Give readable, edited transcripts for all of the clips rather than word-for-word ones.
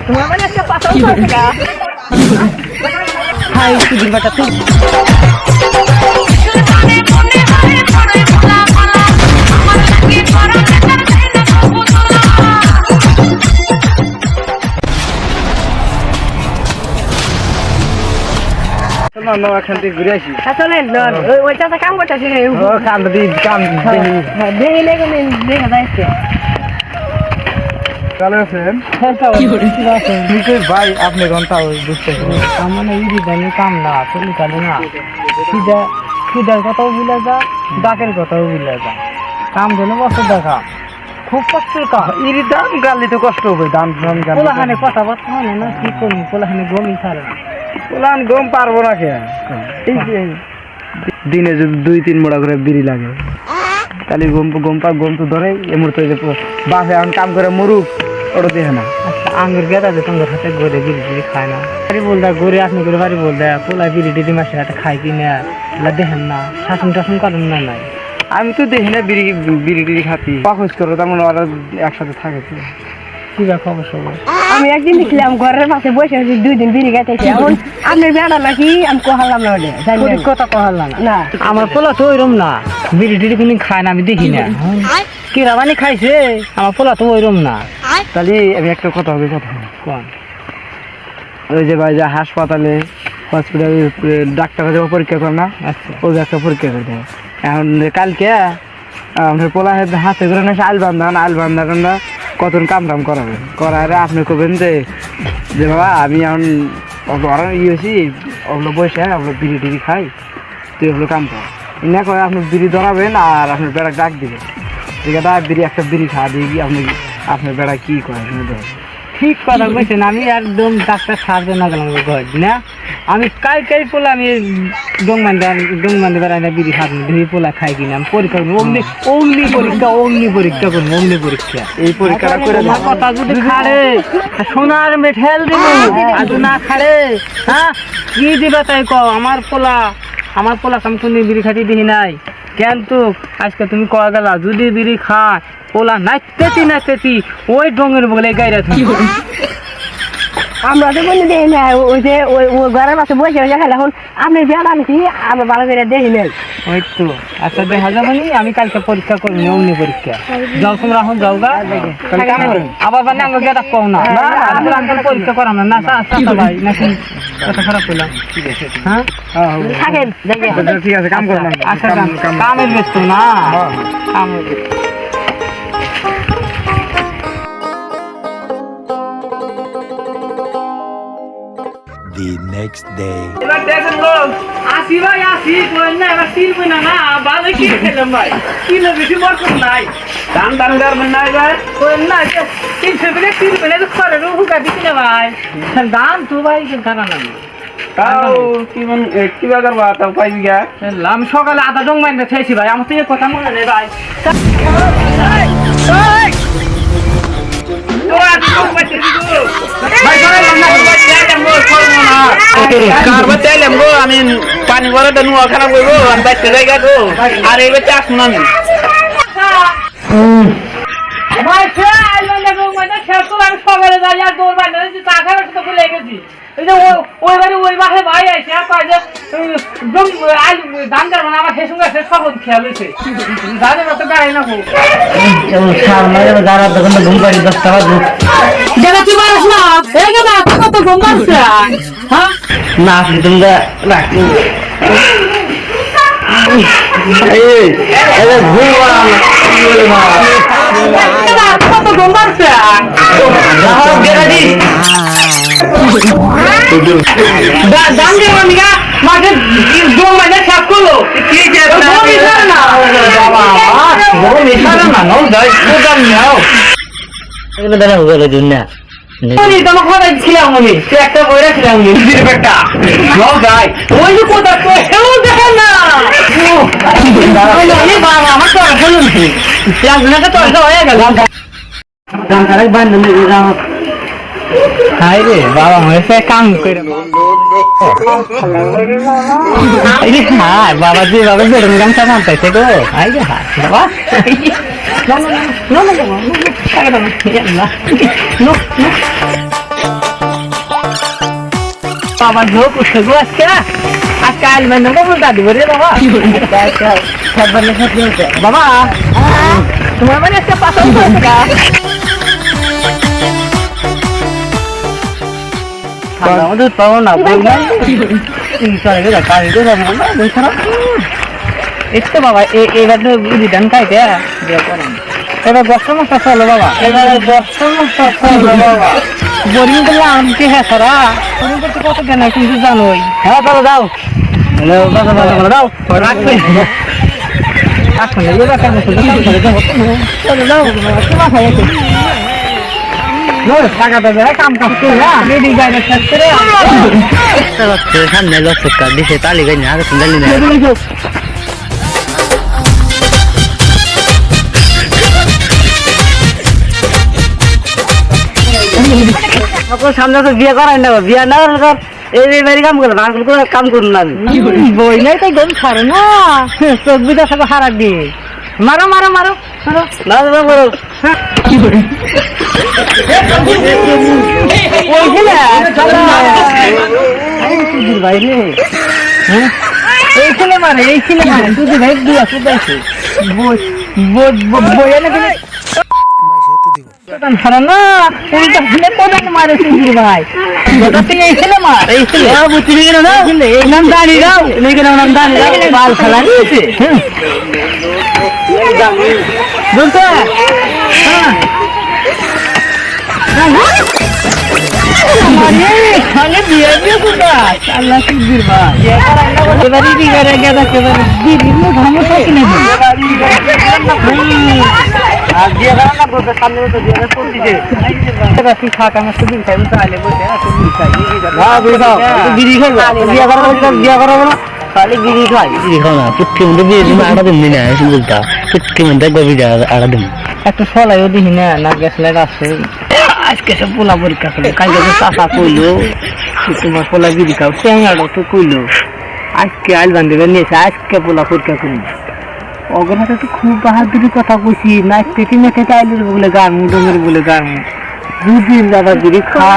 তোমার মানে একটা পাতা উঠা হাই কি বাটা তুই না এখান থেকে ঘুরে আসি আসলে ওই চাচা কাম করতেছে কাম দেখি লেগে দেখা যাচ্ছে ভালো আছেন ভাই আপনি ঘন্টা বুঝতে আমার ইডি দামি কাম না চলি চালু না খিদার কথাও ভুলে যা ডাকের কথাও ভুলে যা কাম যেন বছর দেখা খুব কষ্টের কাজ ইরি দাম গালি তো কষ্ট হবে দাম দাম গালি পোলাখানে কথাবার্তা হয় না কি করবো পোলাখানে গমই ছাড়ে না পোলান গম পারবো না কে দিনে যদি 2-3 মোড়া করে বিড়ি লাগে তাহলে গম তো ধরে এ মুহূর্তে বাপে এখন কাম করে মরুক ওটা দেখে না আঙ্গুর গেদা যে তোমার হাতে গড়ে বিড়ি খায় না বাড়ি বল দেয় গড়ে আপনি করে বাড়ি বল দেয় পোলা বিড়ি টিড়ি মাসের হাতে খাই কি না দেখেন না শাসন টাসন করেন না নাই আমি তো দেখি না বিড়ি টিড়ি খাতি পাখোজ করো তার মানে ওরা একসাথে থাকে তো কি বা খবর সবর আমি একদিন দেখলাম ঘরের পাশে বসে আছি 2 দিন বিড়ি খাইতেছি এখন আপনার বেড়া নাকি আমি কোহালাম না ওটা জানি কথা কহাল না না আমার পোলা তো ওইরকম না বিড়ি টিড়ি কোনো খায় না আমি দেখি না কিরা মানে খাইছে আমার পোলা তো ওইরকম না তাহলে আমি একটা কথা হবে কোন ওই যে ভাই যা হাসপাতালে হসপিটালে ডাক্তার পরীক্ষা করে না ওই একটা পরীক্ষা করে দেয় এখন কালকে আপনার পোলা হাতে করে না আল বান্ধা কতন কাম করাবে করারে আপনি কবেন যে বাবা আমি এখন ওরা হয়েছি ওগুলো বসে ওগুলো বিড়ি টিড়ি খাই তুই ওগুলো কাম কর না করে আপনি বিড়ি ধরাবেন আর আপনার বেড়া ডাক দিবেন ঠিক আছে একটা বিড়ি খাওয়া দিয়ে গিয়ে আপনার বেড়া কি করে ঠিক কথা বলছেন আমি একদম ডাক্তার সারতে না গেলাম ঘর না আমি কাই পোলা আমি ডং মানতে বেড়াই না বিড়ি খাবো ধুয়ে পোলা খাই কিনা আমি পরীক্ষা করবো অগ্নি পরীক্ষা করবো অগ্নি পরীক্ষা এই পরীক্ষাটা করে তোমার কথা যদি খাড়ে সোনার মেঠেল দিব আর না খাড়ে হ্যাঁ কি দিবা তাই কও আমার পোলা আমি কোন বিড়ি খাতি দিই নাই কিন্তু আজকে তুমি কয়া গেলা যদি বিড়ি খায় পোলা নাচতেছি ওই ডঙের বলে গাইরা আমরা তো কোনো দেখি না ওই যে ওই ঘরের পাশে বসে বসে খেলে এখন আপনার বেড়া নাকি আমরা ভালো করে দেখি নাই ওই তো আচ্ছা দেখা যাবে নি আমি কালকে পরীক্ষা করবো অগ্নি পরীক্ষা যাও তোমরা এখন যাও গা আবার মানে আঙ্গ গেটা কও না আমি পরীক্ষা করাম না ভাই নাকি কথা খারাপ করলাম হ্যাঁ থাকেন ঠিক আছে কাম করলাম আচ্ছা কামের ব্যস্ত না কামের The next day. আসি ভাই আসি না এবার তিল না না ভালো কি খেলাম ভাই কিলো বেশি মরকম নাই দাম করবেন না এবার না 300 টাকা তিল তো করে হুকা দিচ্ছি না ভাই দাম তো ভাই জানা না তাও কি বাগার বা তাও পাইবি গা আমি সকালে আধা ডং মাইনে খেয়েছি ভাই আমার তো এই কথা মনে নেই ভাই আমি পানি ভরে দেবো খারাপ করবো আমি বাচ্চা জায়গা গো আর এই বাচ্চা আসুন আমি সকালে যাই আর দৌড় বান্ধব চা খাবার তো ভুলে গেছি ওই বাড়ি ওই বাসে ভাই আছে ধান কাটবো না আমার সেই সঙ্গে সফল খেয়াল হয়েছে ধানের মতো গাড়ি না কত ঘুম পাচ্ছে হ্যাঁ না তোমরা রাখি কত ঘুম পাচ্ছে মাঠে দম মানে সাপ করলো ছিলাম উনি একটা বই রাখছিলাম ওই কোথায় দেখেন না আমার তো বলুন তো হয়ে গেল হাই রে বাবা হয়েছে কাম করে হ্যাঁ বাবা যে বাবা বেরোন গামছা মানতেছে গো হাই রে হ্যাঁ বাবা no বাবা ঝোঁক উঠছে গো আজকে আজকে আলবেন না বল দাদি বলে বাবা বাবা তোমার মানে একটা পাতল করেছে আমাদের পাবো না বললাম একটু বাবা এবার তো রিটার্ন খাইতে এবার 10 মাস চলো বাবা এবার 10 মাস চলো বাবা বোরিং করলে আমকে হ্যাঁ সারা বোরিং করতে কত কেন কিন্তু জানোই হ্যাঁ চলো দাও হ্যালো দাও রাখবে এখন এবার কেন চলো দাও তোমার খাই টাকা দেবে কাম কাজ করে রেডি গাড়ি শেষ করে সামনে লক্ষ টাকা দিছে তালি গাড়ি না শুনলি না সামনে তো বিয়ে করাই না বিয়ে না এই বাড়ি কাম করলাম আর কোনো কাম করুন না বই নাই তাই গম ছাড়ে না চোখ বিটা সব হারাক দিয়ে মারো মারো মারো মারো না মারো কি করে বাইরে হ্যাঁ এই ছেলে মারে তুই ভাই দুই আছে দেখে বই এনে দিলে না মারে সুন্দর ভাই এই ছেলে মার এই ছেলে বুঝছি না এই নাম দাঁড়িয়ে দাও নাম দাঁড়িয়ে দাও বাল খেলা নিয়েছে বলতে হ্যাঁ খালে বিয়ে দিয়ে কোথায় আল্লাহ সুন্দর ভাই এবারে বিয়ে গেছে একেবারে বিভিন্ন সমস্যা কিনে আর বিয়ে করা না বলতে সামনে তো বিয়ে করতেছে এবার তুই থাক আমার সুন্দর খাই তো আলে বলতে বিয়ে করা না খালি বিড়ি খাই বিড়ি খাও না পুটকি মধ্যে বিয়ে দিন আড়া দিন না বলতা পুটকি মধ্যে গভীর আড়া দিন একটা সলাইও দিই না না গ্যাস লাইট আছে আজকে সব পোলা পরীক্ষা করলো কালকে তো চাষা কইলো তোমার পোলা বিড়ি খাও ট্যাংরাটা তো কইলো আজকে আইল বান্ধবে নিয়েছে আজকে পোলা পরীক্ষা করি অগনাটা তো খুব বাহাদুরি কথা কইছি না পেটি মেখে চাইলে বলে গান ডোমের বলে গান দুদিন দাদা বিড়ি খা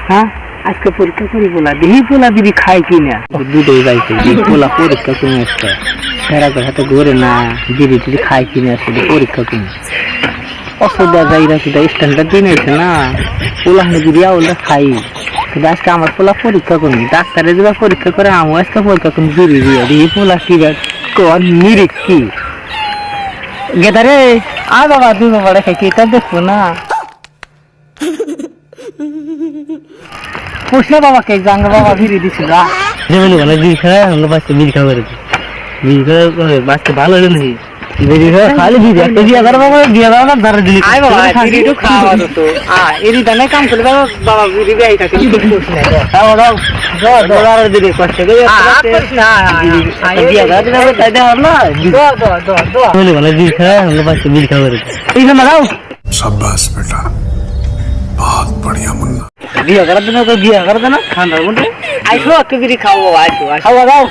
হ্যাঁ আজকে পরীক্ষা করি পোলা দেখি পোলা বিড়ি খাই কিনা দুটোই যাইছে পোলা পরীক্ষা করে আসছে সেরা হাতে ঘুরে না বিড়ি টিড়ি খাই কিনে আসলে পরীক্ষা করি অসুবিধা যাইরা সেটা স্ট্যান্ডার্ড দিয়ে নিয়েছে না পোলা হাতে বিড়ি ওটা খাই কিন্তু আজকে আমার পোলা পরীক্ষা করি ডাক্তারে যেটা পরীক্ষা করে আমি আজকে পরীক্ষা করি বিড়ি দিয়ে দেখি পোলা কি কর নিরিখ কি গেদারে আ বাবা তুই বাবা রেখে কি এটা দেখবো না প্রশ্ন বাবাকে জাঙ্গা বাবা বিড়ি দিছিল বিড়ি খায় আমরা বাচ্চা বিড়ি খাওয়া বিড়ি খাওয়া বাচ্চা ভালো নেই বিড়ি খাওয়া খালি বিড়ি একটা বিয়ে করা বাবা বিয়ে করা না ধরে দিলি আয় বাবা বিড়ি খাওয়া তো এরি দানে কাম করে বাবা বিড়ি বিয়ে থাকে দাও দাও দাও ডলার দিলে কষ্ট করে না বিয়ে করা দিলে তাই দাও না দাও দাও দাও দাও বলে বলে বিড়ি খায় আমরা বাচ্চা বিড়ি খাওয়া এই না দাও शाबाश बेटा बहुत बढ़िया मुन्ना বিয়ে করার জন্য তো বিয়ে করার জন্য ঠান্ডার মধ্যে আইসো একটু বিড়ি খাওয়া আইসো খাওয়া দাও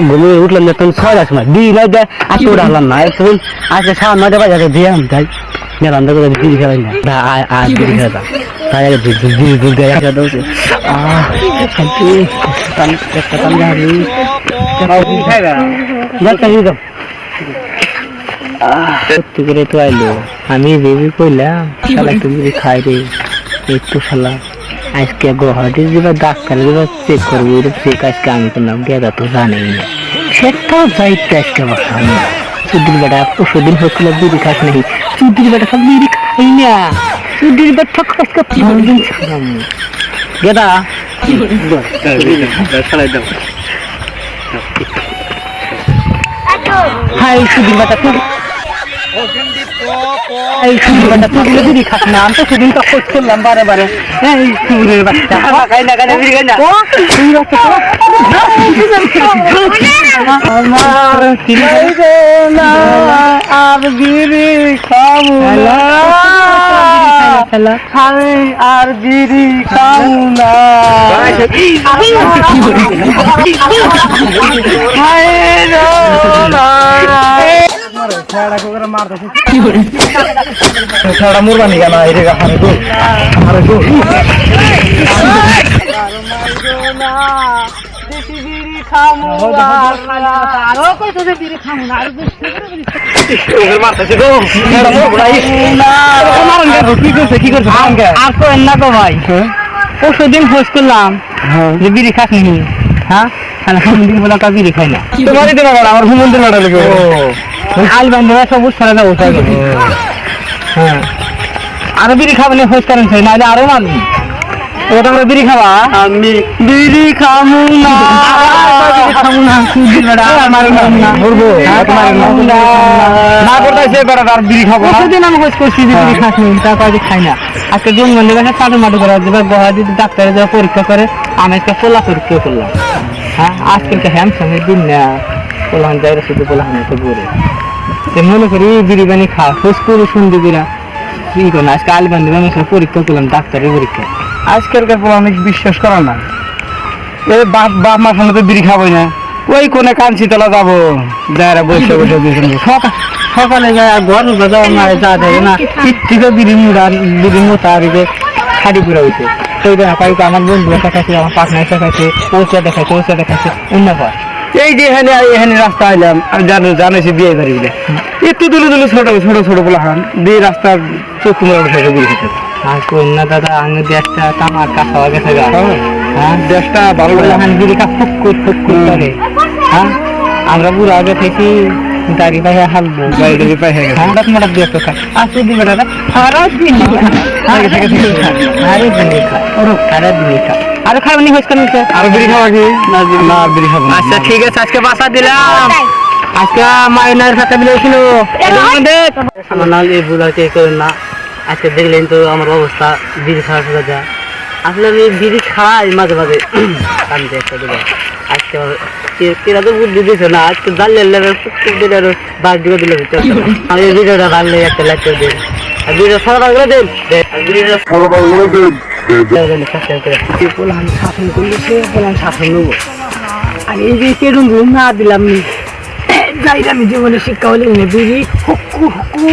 ঘুমে উঠলাম না তুমি 6টার সময় বিড়ি নাই দেয় আজকে উঠালাম না তুমি আজকে 9:30 বাজে দিয়ে আমি যাই মেলাম দেখো বিড়ি খাওয়াই না আর বিড়ি খাওয়া তাই আগে বিড়ি দুধ দেয় একটা দোষ শান্তি একটা টান যাবি বিড়ি খাইবা যাচ্ছি দাও সত্যি করে তো আইলো আমি বেবি কইলাম শালা তুমি খাই রে একটু শালা আজকে গুয়াহাটি যাবা ডাক্তার যাবা চেক করবো ওইটা চেক আজকে আমি করলাম গেদা তো জানেই না সেটাও যাইতে আজকে বসা চুদির বেটা পরশুদিন হচ্ছিল বিড়ি খাস নাকি চুদির বেটা সব বিড়ি খাই না চুদির বেটা আজকে 5 দিন ছাড়াম গেদা চালাই দাও হাই চুদির বেটা তো এই সুন্দর বাচ্চা তুই বিড়ি খাস না আমি তো সেদিন তো খোঁজ করলাম বারে বারে এই সুন্দর বাচ্চা খাই না বিড়ি খাই না আমার চিনাইবে না আর বিড়ি খাবো না আমি আর বিড়ি খাবো না মুরবানি কেন দেশি বিড়ি খামু আরো কইতো যে বিড়ি খামু না আর কি করছে আর তো না গো ভাই পরশু দিন খোঁজ করলাম যে বিড়ি খাস নি হ্যাঁ দিন বলা কা বিড়ি খাই না তোমারই দিন আমার হুমন্দির লড়া লেগে আল বান্ধব সব সারা যাবো হ্যাঁ আরো বিড়ি খাবেন খোঁজ করেন নাহলে আরো মানবি ওটা আমরা বিড়ি খাবা আমি বিড়ি খামু না খামু না না করতেছে বেড়া আর বিড়ি খাবো না কতদিন আমি খোঁজ করছি যে বিড়ি খাস নি তা কাজে খাই না আজকে জঙ্গল লেগে চাটু মাটু করে দেবে গহা দিতে ডাক্তারে যা পরীক্ষা করে আমি একটা পোলা পরীক্ষা করলাম হ্যাঁ আজকালকে হ্যামসমের দিন না পোলাহান যাই শুধু পোলাহান তো ঘুরে মনে করি বিড়ি বানি খা খোঁজ করে শুনতে দিরা কি করো না আজকে আল বান্ধব আমি পরীক্ষা করলাম ডাক্তারের পরীক্ষা আজকালকার পর অনেক বিশ্বাস করা না এই বাপ বাপ মার সামনে তো বিড়ি খাবোই না ওই কোনে কাঞ্চিতলা যাবো যারা বসে বসে দুজন সকালে যায় আর ঘর যাওয়া না যা দেবে না থেকে বিড়ি মোটা আর খাড়ি পুরা হয়েছে সেই দেখা পাই আমার বন্ধু দেখাচ্ছে আমার পার্টনার দেখাচ্ছে পৌঁছা দেখাচ্ছে অন্য হয় এই যে এখানে রাস্তা আইলাম আর জানাইছি বিয়ে বাড়ি বলে একটু দুলু ছোট ছোট বলা হান দিয়ে রাস্তার চোখ মেরে বসে বিড়ি খেতে আর কন্যা দাদা আঙে দেশটা তামার কাছে হয়ে গেছে হ্যাঁ দেশটা ভালো লাগে এখন বিড়ি কা ফুক করে হ্যাঁ আমরা পুরো আগে থেকে দাড়ি পায়ে হালবো গাড়ি পাই হয়ে গেছে হঠাৎ মোটা দিয়ে একটা খায় আসে দিবে দাদা সারাদিন আরো খাবেনি হয়েছে আর বিড়ি খাওয়া কি না আর বিড়ি খাবো না। আচ্ছা ঠিক আছে আজকে বাসা দিলাম আজকে মাইনার সাথে মিলেছিল আমার নাম এই ভুল আর কে করেন না আজকে দেখলেন তো আমার অবস্থা বিড়ি খাওয়ার সাথে যা আসলে আমি বিড়ি খাই মাঝে মাঝে কানতে একটা দেবো আজকে কেরা তো বুদ্ধি দিছে না আজকে জানলে প্রত্যেক বাদ দিয়ে দিলে আমি এই ভিডিওটা ভালো একটা লাইক করে দিন আর ভিডিও সবাই করে দিন শাসন করলে সে বললাম শাসন নেবো আর এই যে কেরম না দিলাম যাই আমি জীবনে শিক্ষা হলে বিড়ি হুকু হুকু